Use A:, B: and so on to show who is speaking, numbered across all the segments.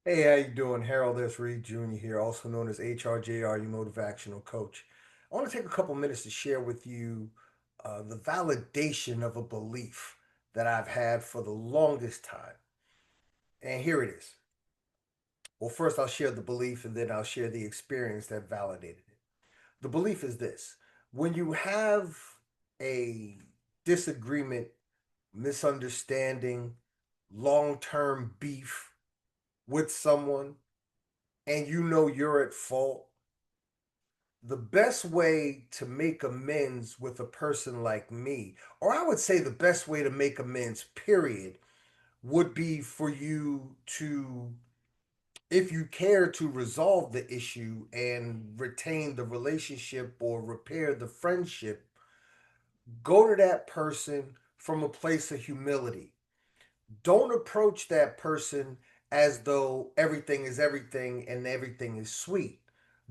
A: Hey, how you doing? Harold S. Reed Jr. here, also known as HRJR, your motivational coach. I want to take a couple minutes to share with you the validation of a belief that I've had for the longest time. And here it is. Well, first I'll share the belief and then I'll share the experience that validated it. The belief is this: when you have a disagreement, misunderstanding, long term beef with someone, and you know you're at fault, the best way to make amends with a person like me, or I would say the best way to make amends, period, would be for you to, if you care to resolve the issue and retain the relationship or repair the friendship, go to that person from a place of humility. Don't approach that person as though everything is everything and everything is sweet.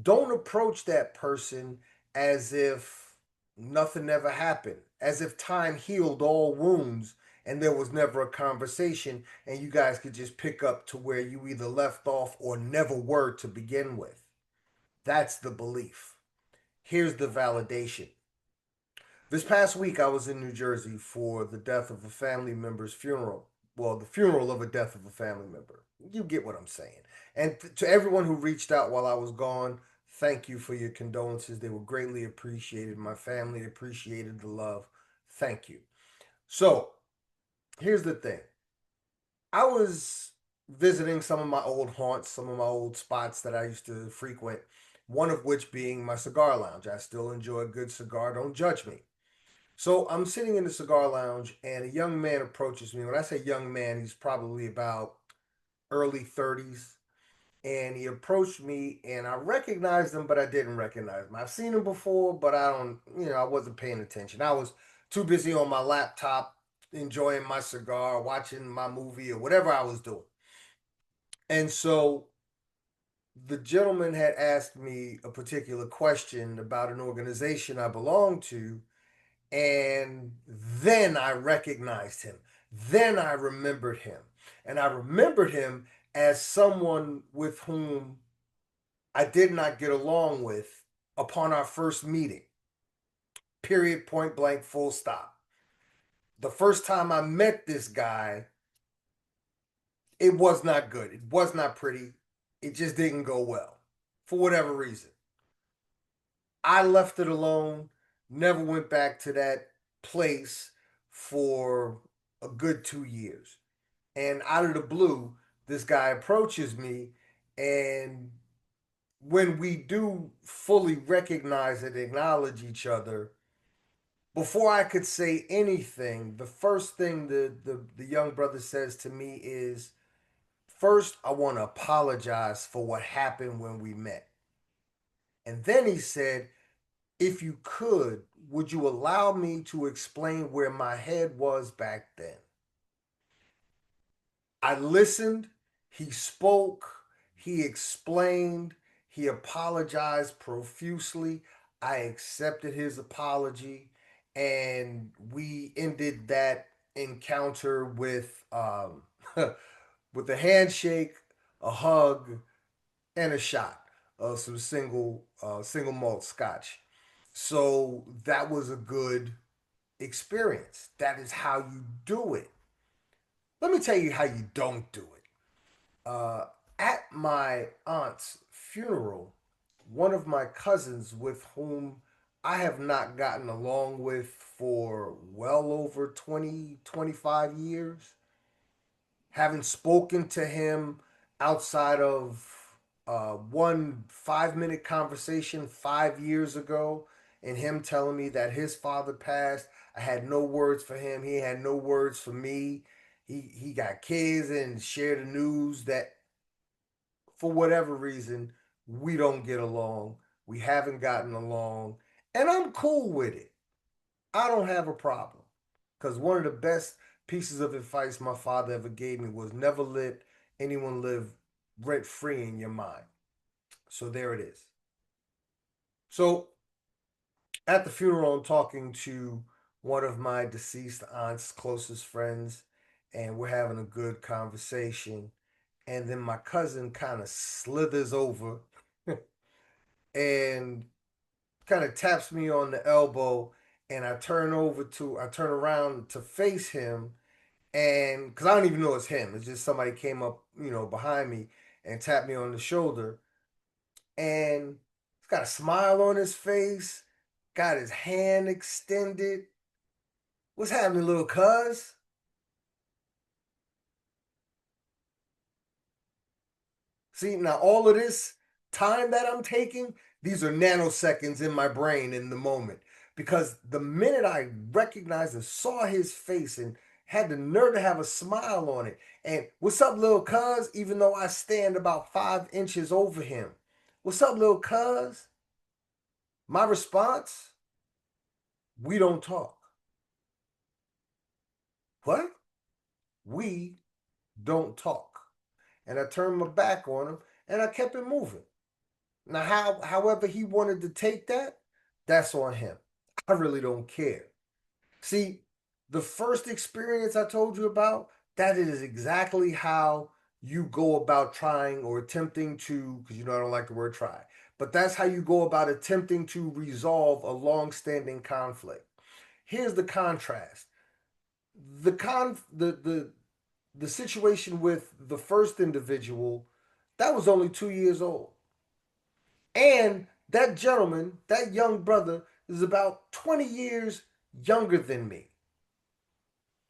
A: Don't approach that person as if nothing ever happened, as if time healed all wounds and there was never a conversation and you guys could just pick up to where you either left off or never were to begin with. That's the belief. Here's the validation. This past week, I was in New Jersey for the death of a family member's funeral. Well, the funeral of a death of a family member. You get what I'm saying. And to everyone who reached out while I was gone, thank you for your condolences. They were greatly appreciated. My family appreciated the love. Thank you. So, here's the thing. I was visiting some of my old haunts, some of my old spots that I used to frequent, one of which being my cigar lounge. I still enjoy a good cigar. Don't judge me. So I'm sitting in the cigar lounge, and a young man approaches me. When I say young man, he's probably about early 30s. And he approached me, and I recognized him, but I didn't recognize him. I've seen him before, but I don't, I wasn't paying attention. I was too busy on my laptop, enjoying my cigar, watching my movie, or whatever I was doing. And so the gentleman had asked me a particular question about an organization I belong to. And then I recognized him. Then I remembered him. And I remembered him as someone with whom I did not get along with upon our first meeting. Period, point blank, full stop. The first time I met this guy, it was not good. It was not pretty. It just didn't go well for whatever reason. I left it alone, never went back to that place for a good 2 years. And out of the blue, this guy approaches me. And when we do fully recognize and acknowledge each other, before I could say anything, the first thing the young brother says to me is, first, I want to apologize for what happened when we met. And then he said, if you could, would you allow me to explain where my head was back then? I listened, he spoke, he explained, he apologized profusely. I accepted his apology, and we ended that encounter with with a handshake, a hug, and a shot of some single malt scotch. So that was a good experience. That is how you do it. Let me tell you how you don't do it. Uh, at my aunt's funeral, one of my cousins with whom I have not gotten along with for well over 20, 25 years, haven't spoken to him outside of one 5 minute conversation 5 years ago, and him telling me that his father passed. I had no words for him. He had no words for me. He got kids and shared the news that for whatever reason we don't get along. We haven't gotten along, and I'm cool with it. I don't have a problem. Because one of the best pieces of advice my father ever gave me was never let anyone live rent free in your mind. So there it is. So at the funeral, I'm talking to one of my deceased aunt's closest friends, and we're having a good conversation. And then my cousin kind of slithers over and kind of taps me on the elbow. And I turn around to face him. And because I don't even know it's him, it's just somebody came up, behind me and tapped me on the shoulder. And he's got a smile on his face, got his hand extended. What's happening, little cuz? See, now all of this time that I'm taking, these are nanoseconds in my brain in the moment. Because the minute I recognized and saw his face and had the nerve to have a smile on it, and what's up, little cuz, even though I stand about 5 inches over him, what's up, little cuz? My response, we don't talk. What? We don't talk. And I turned my back on him and I kept it moving. Now, however he wanted to take that, that's on him. I really don't care. See, the first experience I told you about, that is exactly how you go about trying or attempting to, because I don't like the word try, but that's how you go about attempting to resolve a long-standing conflict. Here's the contrast. The con the situation with the first individual, that was only 2 years old. And that gentleman, that young brother, is about 20 years younger than me.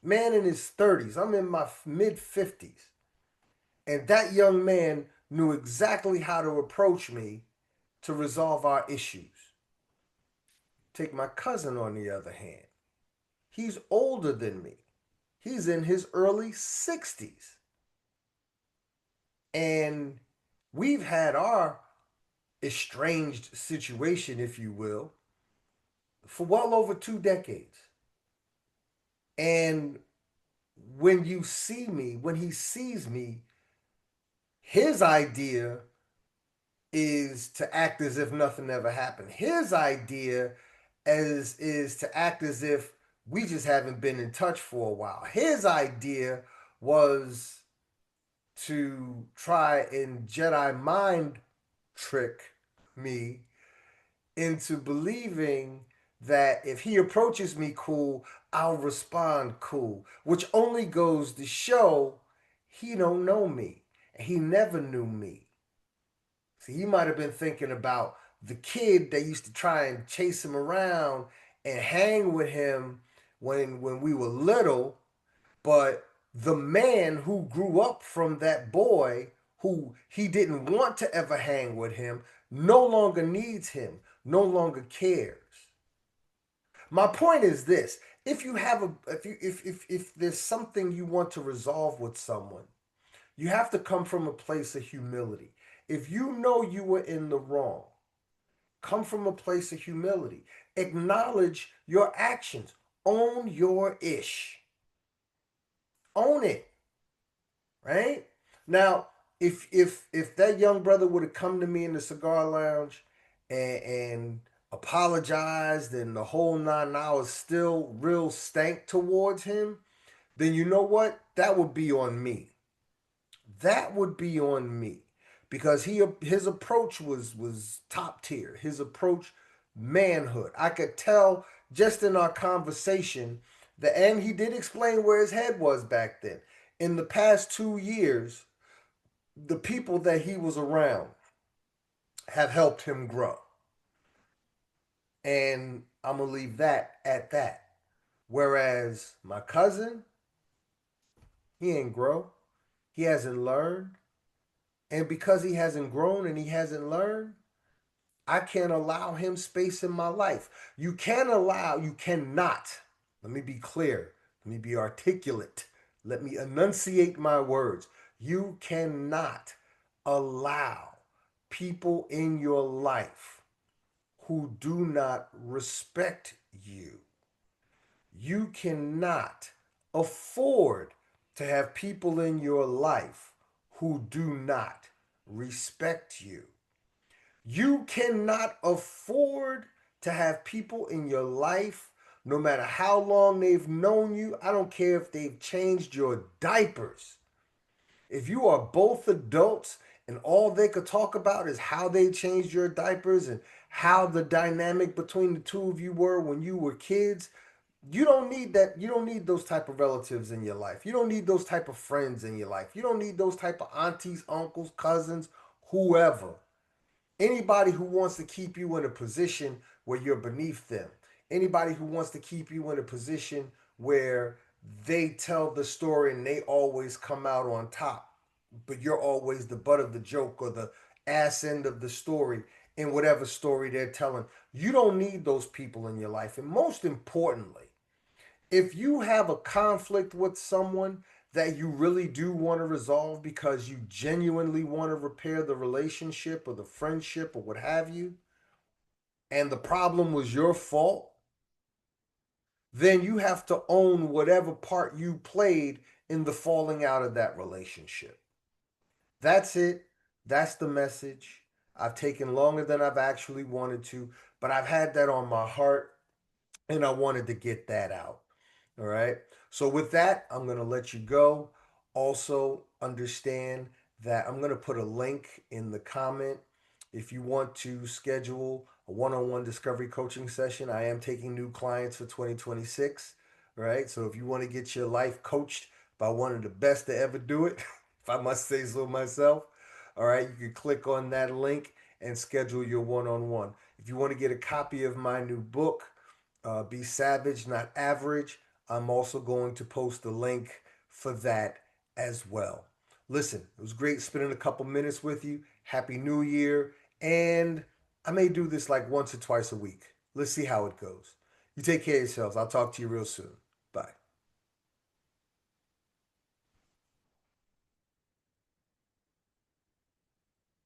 A: Man in his 30s. I'm in my mid 50s. And that young man knew exactly how to approach me to resolve our issues. Take my cousin, on the other hand. He's older than me. He's in his early 60s. And we've had our estranged situation, if you will, for well over 2 decades. And when he sees me, his idea is to act as if nothing ever happened. His idea is to act as if we just haven't been in touch for a while. His idea was to try and Jedi mind trick me into believing that if he approaches me cool, I'll respond cool, which only goes to show he don't know me. He never knew me. See, he might have been thinking about the kid that used to try and chase him around and hang with him when we were little, but the man who grew up from that boy who he didn't want to ever hang with him no longer needs him, no longer cares. My point is this: if you have a if there's something you want to resolve with someone, you have to come from a place of humility. If you know you were in the wrong, come from a place of humility. Acknowledge your actions. Own your ish. Own it. Right? Now, if that young brother would have come to me in the cigar lounge and apologized and the whole 9 hours still real stank towards him, then you know what? That would be on me. That would be on me. Because his approach was top tier. His approach, manhood. I could tell just in our conversation that, and he did explain where his head was back then. In the past 2 years, the people that he was around have helped him grow. And I'm going to leave that at that. Whereas my cousin, he ain't grow. He hasn't learned. And because he hasn't grown and he hasn't learned, I can't allow him space in my life. You cannot, let me be clear, let me be articulate, let me enunciate my words. You cannot allow people in your life who do not respect you. You cannot afford to have people in your life who do not respect you. You cannot afford to have people in your life, no matter how long they've known you. I don't care if they've changed your diapers. If you are both adults and all they could talk about is how they changed your diapers and how the dynamic between the two of you were when you were kids, you don't need that. You don't need those type of relatives in your life. You don't need those type of friends in your life. You don't need those type of aunties, uncles, cousins, whoever. Anybody who wants to keep you in a position where you're beneath them. Anybody who wants to keep you in a position where they tell the story and they always come out on top, but you're always the butt of the joke or the ass end of the story in whatever story they're telling. You don't need those people in your life. And most importantly, if you have a conflict with someone that you really do want to resolve because you genuinely want to repair the relationship or the friendship or what have you, and the problem was your fault, then you have to own whatever part you played in the falling out of that relationship. That's it. That's the message. I've taken longer than I've actually wanted to, but I've had that on my heart and I wanted to get that out. All right. So with that, I'm going to let you go. Also, understand that I'm going to put a link in the comment if you want to schedule a one-on-one discovery coaching session. I am taking new clients for 2026. All right. So if you want to get your life coached by one of the best to ever do it, if I must say so myself, all right, you can click on that link and schedule your one-on-one. If you want to get a copy of my new book, Be Savage, Not Average, I'm also going to post a link for that as well. Listen, it was great spending a couple minutes with you. Happy New Year. And I may do this like once or twice a week. Let's see how it goes. You take care of yourselves. I'll talk to you real soon.